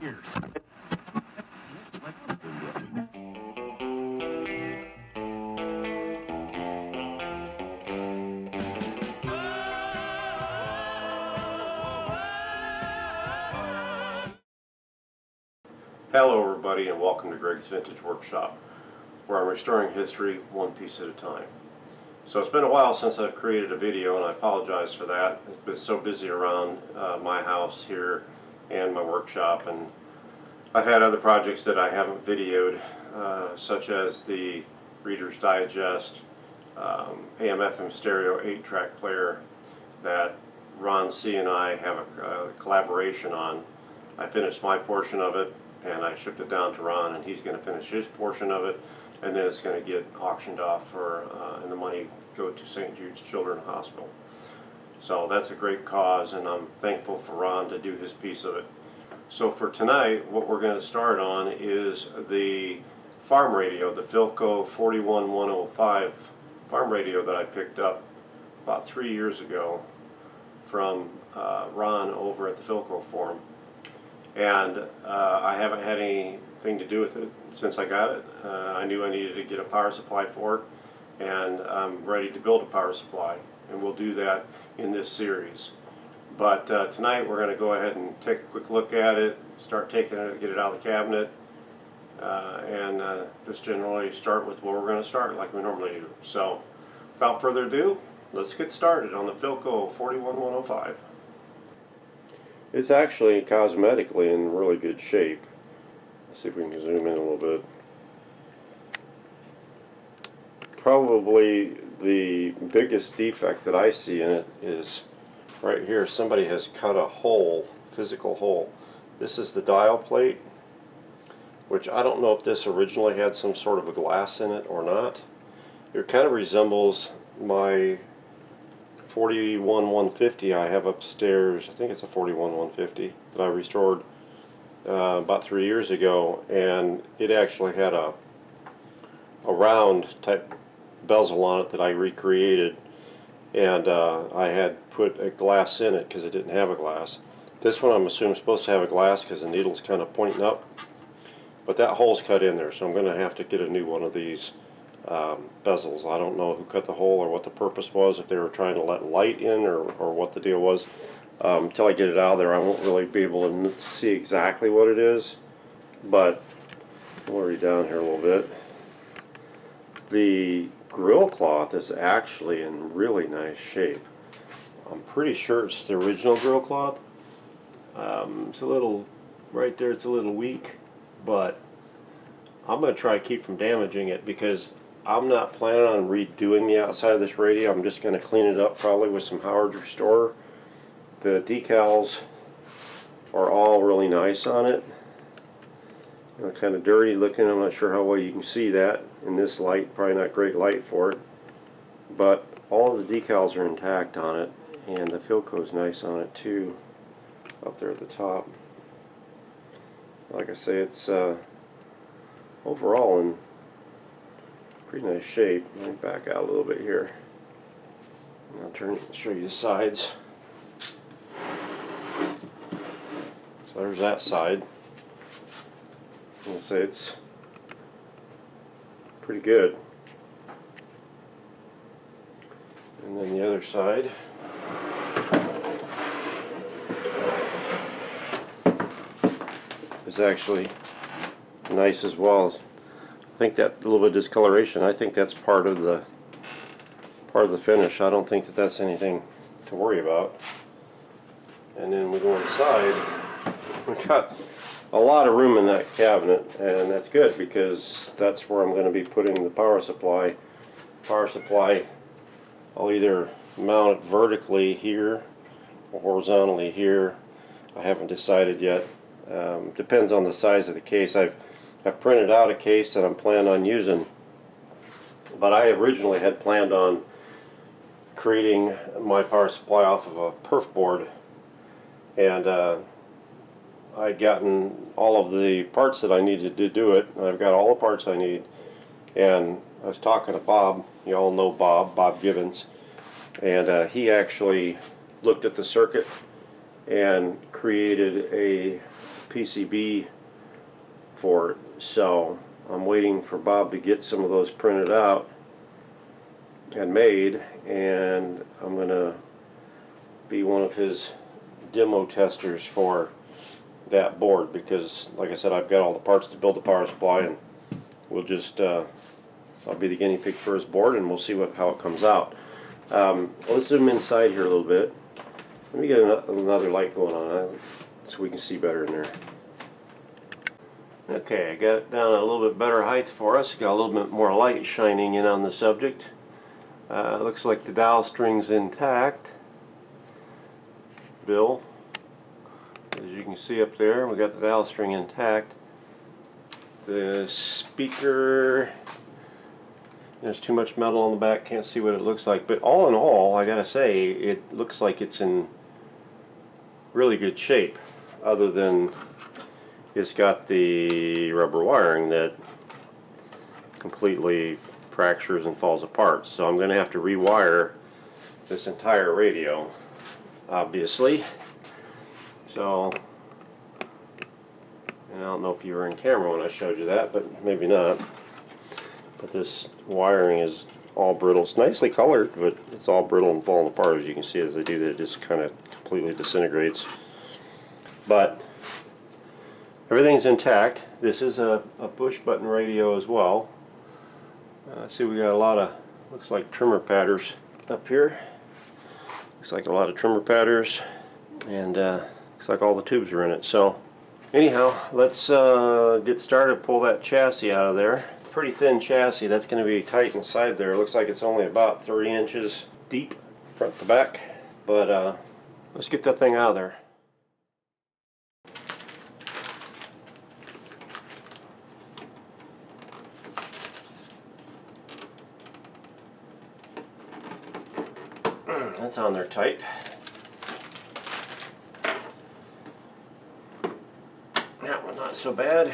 Hello everybody, and welcome to Gregg's Vintage Workshop, where I'm restoring history one piece at a time. So it's been a while since I've created a video, and I apologize for that. It's been so busy around my house here and my workshop, and I've had other projects that I haven't videoed, such as the Reader's Digest AM/FM stereo 8-track player that Ron C. and I have a collaboration on. I finished my portion of it, and I shipped it down to Ron, and he's going to finish his portion of it, and then it's going to get auctioned off for, and the money go to St. Jude's Children's Hospital. So that's a great cause, and I'm thankful for Ron to do his piece of it. So for tonight, what we're going to start on is the farm radio, the Philco 41105 farm radio that I picked up about 3 years ago from Ron over at the Philco forum. And I haven't had anything to do with it since I got it. I knew I needed to get a power supply for it, and I'm ready to build a power supply, and we'll do that in this series. But tonight we're going to go ahead and take a quick look at it, start taking it, get it out of the cabinet, and just generally start with where we're going to start like we normally do. So without further ado, let's get started on the Philco 41105. It's actually cosmetically in really good shape. Let's see if we can zoom in a little bit. Probably the biggest defect that I see in it is right here. Somebody has cut a hole, physical hole. This is the dial plate, which I don't know if this originally had some sort of a glass in it or not. It kind of resembles my 41150 I have upstairs. I think it's a 41150 that I restored about 3 years ago, and it actually had a round type bezel on it that I recreated, and I had put a glass in it because it didn't have a glass. This one I'm assuming is supposed to have a glass because the needle's kind of pointing up, but that hole's cut in there, so I'm going to have to get a new one of these bezels. I don't know who cut the hole or what the purpose was, if they were trying to let light in or what the deal was. Until I get it out of there, I won't really be able to see exactly what it is, but we'll read down here a little bit. The grill cloth is actually in really nice shape. I'm pretty sure it's the original grill cloth. It's a little, right there, it's a little weak, but I'm going to try to keep from damaging it because I'm not planning on redoing the outside of this radio. I'm just going to clean it up probably with some Howard's Restorer. The decals are all really nice on it. Kind of dirty looking. I'm not sure how well you can see that in this light. Probably not great light for it. But all of the decals are intact on it, and the Philco is nice on it too, up there at the top. Like I say, it's overall in pretty nice shape. Let me back out a little bit here. I'll show you the sides. So there's that side. I'll say it's pretty good. And then the other side. Is actually nice as well. I think that little bit of discoloration, I think that's part of the finish. I don't think that that's anything to worry about. And then we go inside. We got a lot of room in that cabinet, and that's good because that's where I'm going to be putting the power supply. I'll either mount it vertically here or horizontally here. I haven't decided yet. Depends on the size of the case. I've printed out a case that I'm planning on using, but I originally had planned on creating my power supply off of a perf board, and I'd gotten all of the parts that I needed to do it. I've got all the parts I need, and I was talking to Bob. You all know Bob Gibbons, and he actually looked at the circuit and created a PCB for it. So I'm waiting for Bob to get some of those printed out and made, and I'm going to be one of his demo testers for that board, because like I said, I've got all the parts to build the power supply, and we'll just I'll be the guinea pig for his board, and we'll see how it comes out. Let's zoom inside here a little bit. Let me get another light going on so we can see better in there. Okay, I got it down at a little bit better height for us. Got a little bit more light shining in on the subject. Looks like the dowel string's intact. Bill, as you can see up there, we got the dowel string intact. The speaker, there's too much metal on the back, can't see what it looks like, but all in all, I gotta say, it looks like it's in really good shape, other than it's got the rubber wiring that completely fractures and falls apart. So I'm going to have to rewire this entire radio, obviously. So, and I don't know if you were in camera when I showed you that, but maybe not. But this wiring is all brittle. It's nicely colored, but it's all brittle and falling apart. As you can see, as I do that, it just kind of completely disintegrates. But everything's intact. This is a push button radio as well. See, we got a lot of, looks like trimmer patterns up here. Looks like a lot of trimmer patterns, and looks like all the tubes are in it. So anyhow, let's get started. Pull that chassis out of there. Pretty thin chassis. That's going to be tight inside there. Looks like it's only about 3 inches deep front to back, but let's get that thing out of there. That's on there tight. That one not so bad.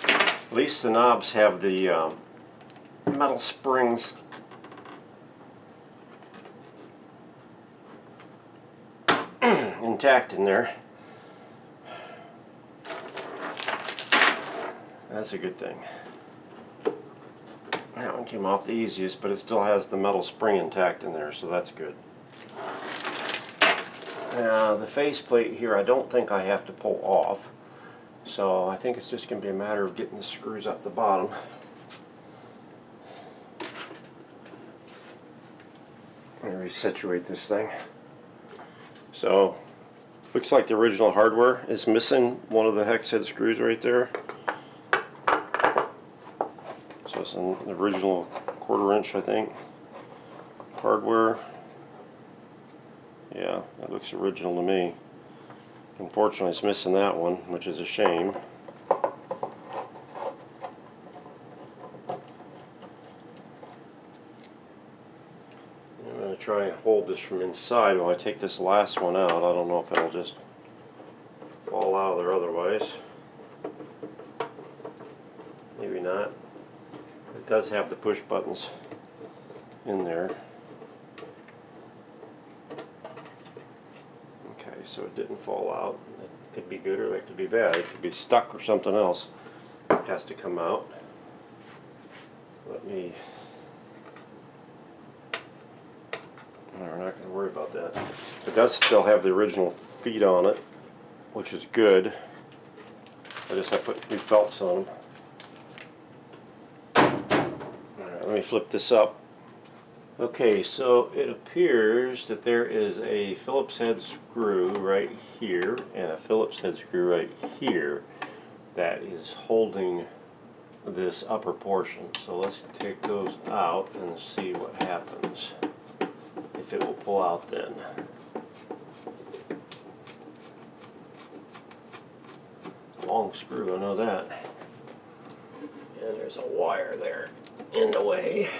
At least the knobs have the metal springs. Intact in there. That's a good thing. That one came off the easiest, but it still has the metal spring intact in there, so that's good. Now the faceplate here, I don't think I have to pull off, so I think it's just going to be a matter of getting the screws out the bottom. Let me resituate this thing. So looks like the original hardware is missing one of the hex head screws right there. So it's an original 1/4 inch, I think, hardware. Yeah, that looks original to me. Unfortunately, it's missing that one, which is a shame. I'm going to try and hold this from inside while I take this last one out. I don't know if it'll just fall out of there otherwise. Maybe not. It does have the push buttons in there. Okay, so it didn't fall out. That could be good or that could be bad. It could be stuck or something else. It has to come out. Let me... No, we're not going to worry about that. It does still have the original feet on it, which is good. I just have to put new felts on them. Alright, let me flip this up. Okay, so it appears that there is a Phillips head screw right here and a Phillips head screw right here that is holding this upper portion. So let's take those out and see what happens, if it will pull out then. Long screw, I know that. And there's a wire there in the way.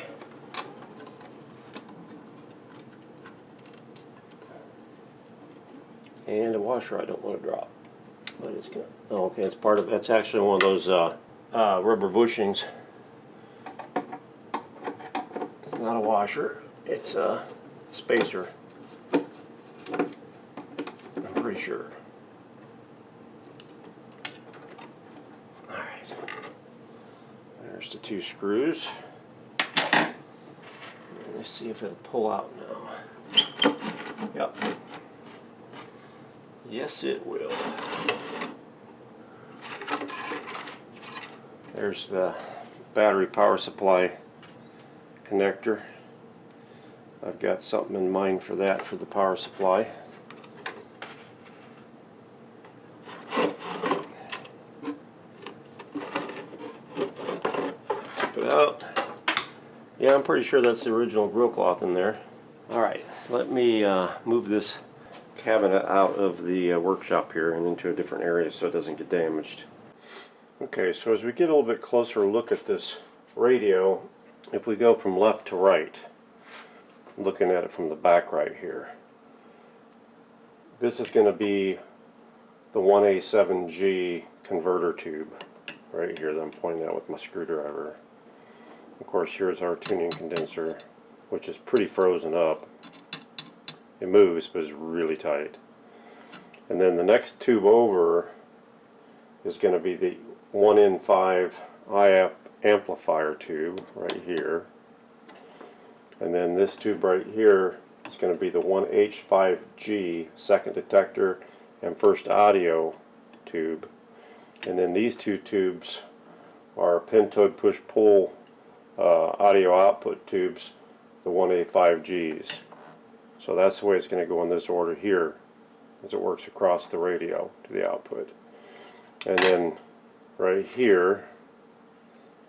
And a washer I don't want to drop. But it's gonna, oh, okay, it's part of, that's actually one of those rubber bushings. It's not a washer, it's a spacer. I'm pretty sure. There's the 2 screws. Let's see if it'll pull out now. Yep. Yes, it will. There's the battery power supply connector. I've got something in mind for that for the power supply. Put it out. Yeah, I'm pretty sure that's the original grill cloth in there. Alright, let me move this cabinet out of the workshop here and into a different area so it doesn't get damaged. Okay, so as we get a little bit closer look at this radio, if we go from left to right, looking at it from the back right here, this is going to be the 1A7G converter tube right here that I'm pointing out with my screwdriver. Of course, here's our tuning condenser, which is pretty frozen up. It moves, but it's really tight. And then the next tube over is going to be the 1N5 IAP amplifier tube right here. And then this tube right here is going to be the 1H5G second detector and first audio tube. And then these 2 tubes are pin-toed push-pull audio output tubes, the 1A5Gs. So that's the way it's going to go in this order here as it works across the radio to the output. And then right here,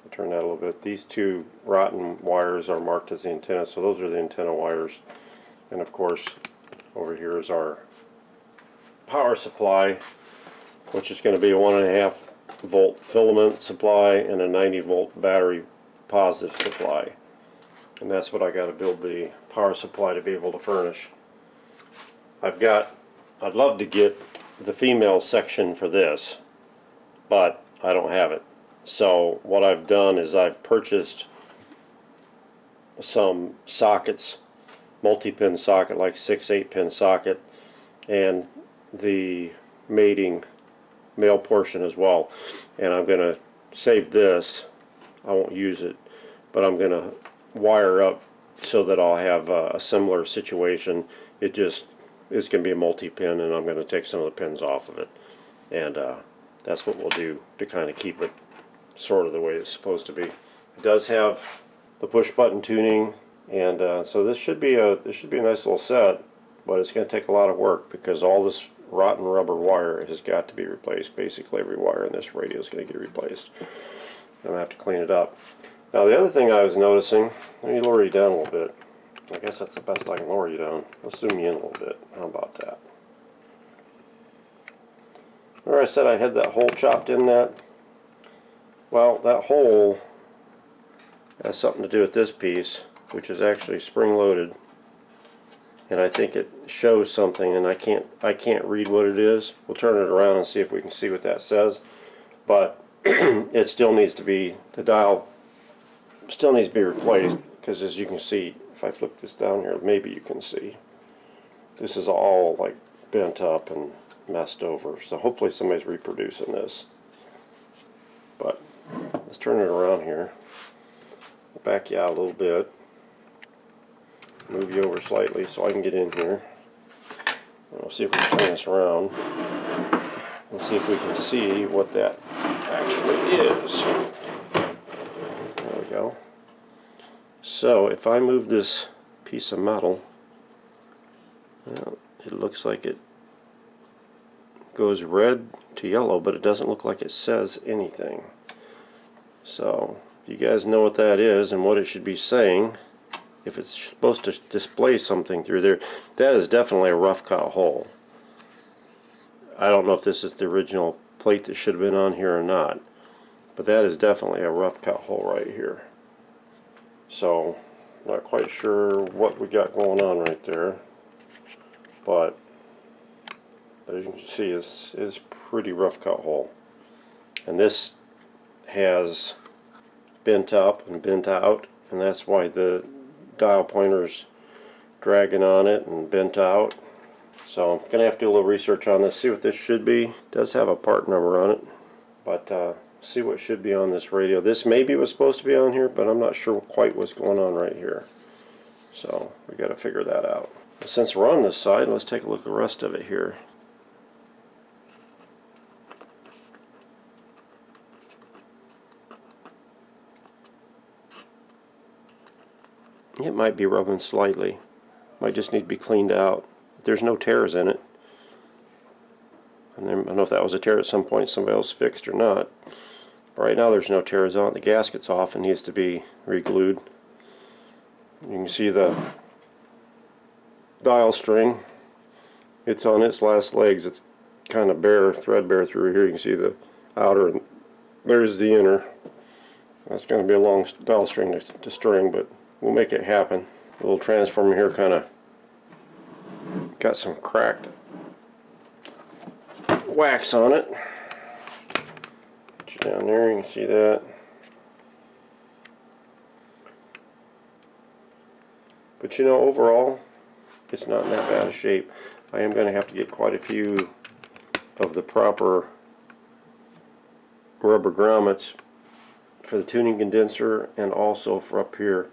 I'll turn that a little bit, these 2 rotten wires are marked as the antenna, so those are the antenna wires. And of course over here is our power supply, which is going to be a 1.5 volt filament supply and a 90 volt battery positive supply. And that's what I got to build the power supply to be able to furnish. I'd love to get the female section for this, but I don't have it. So what I've done is I've purchased some sockets, multi-pin socket, like 6-8 pin socket, and the mating male portion as well. And I'm going to save this. I won't use it, but I'm going to wire up so that I'll have a similar situation. It just is going to be a multi-pin, and I'm going to take some of the pins off of it, and that's what we'll do to kind of keep it sort of the way it's supposed to be. It does have the push button tuning, and so this should be a nice little set, but it's going to take a lot of work because all this rotten rubber wire has got to be replaced. Basically every wire in this radio is going to get replaced. I'm going to have to clean it up. Now the other thing I was noticing, let me lower you down a little bit. I guess that's the best I can lower you down. Let's zoom you in a little bit. How about that? Remember I said I had that hole chopped in that? Well, that hole has something to do with this piece, which is actually spring-loaded. And I think it shows something, and I can't read what it is. We'll turn it around and see if we can see what that says. But it still needs to be, the dial still needs to be replaced, because as you can see, if I flip this down here, maybe you can see, this is all like bent up and messed over. So hopefully somebody's reproducing this. But let's turn it around here. I'll back you out a little bit. Move you over slightly so I can get in here. And we'll see if we can turn this around and see if we can see what that actually is. There we go. So if I move this piece of metal, well, it looks like it goes red to yellow, but it doesn't look like it says anything. So if you guys know what that is and what it should be saying, if it's supposed to display something through there, that is definitely a rough cut hole. I don't know if this is the original plate that should have been on here or not, but that is definitely a rough cut hole right here. So not quite sure what we got going on right there, but as you can see, it's pretty rough cut hole. And this has bent up and bent out, and that's why the dial pointer's dragging on it and bent out. So I'm going to have to do a little research on this, see what this should be. It does have a part number on it. But see what should be on this radio. This maybe was supposed to be on here, but I'm not sure quite what's going on right here. So we got to figure that out. Since we're on this side, let's take a look at the rest of it here. It might be rubbing slightly. Might just need to be cleaned out. There's no tears in it. And I don't know if that was a tear at some point somebody else fixed or not. But right now there's no tears on it. The gasket's off and needs to be re-glued. You can see the dial string. It's on its last legs. It's kind of bare, threadbare through here. You can see the outer and there's the inner. That's going to be a long dial string to string, but we'll make it happen. The little transformer here kind of got some cracked wax on it. Put you down there, you can see that. But you know, overall, it's not in that bad a shape. I am going to have to get quite a few of the proper rubber grommets for the tuning condenser and also for up here.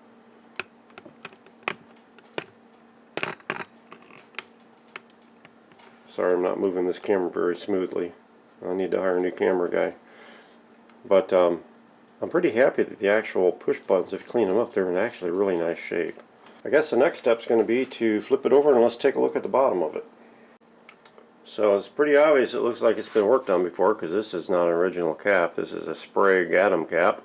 Sorry, I'm not moving this camera very smoothly. I need to hire a new camera guy. But I'm pretty happy that the actual push buttons, if you clean them up, they're in actually really nice shape. I guess the next step is going to be to flip it over and let's take a look at the bottom of it. So it's pretty obvious it looks like it's been worked on before, because this is not an original cap. This is a Sprague Atom cap.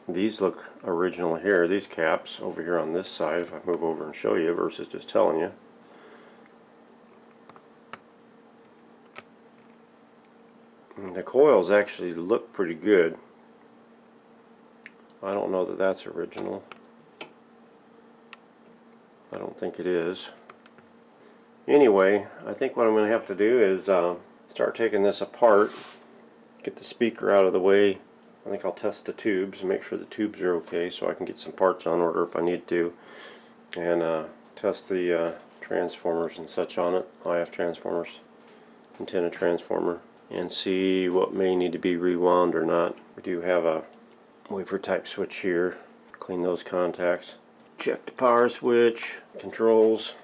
These look original here, these caps over here on this side, if I move over and show you versus just telling you. And the coils actually look pretty good. I don't know that that's original. I don't think it is. Anyway, I think what I'm going to have to do is start taking this apart, get the speaker out of the way. I think I'll test the tubes and make sure the tubes are okay so I can get some parts on order if I need to, and test the transformers and such on it, IF transformers, antenna transformer, and see what may need to be rewound or not. We do have a wafer type switch here. Clean those contacts. Check the power switch, controls,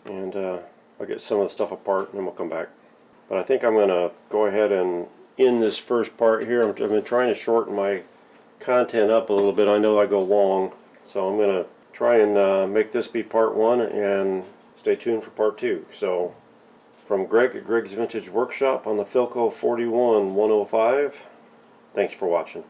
and I'll get some of the stuff apart and then we'll come back. But I think I'm going to go ahead and end this first part here. I've been trying to shorten my content up a little bit. I know I go long, so I'm going to try and make this be part 1 and stay tuned for part 2. So from Gregg at Gregg's Vintage Workshop on the Philco 41105, thanks for watching.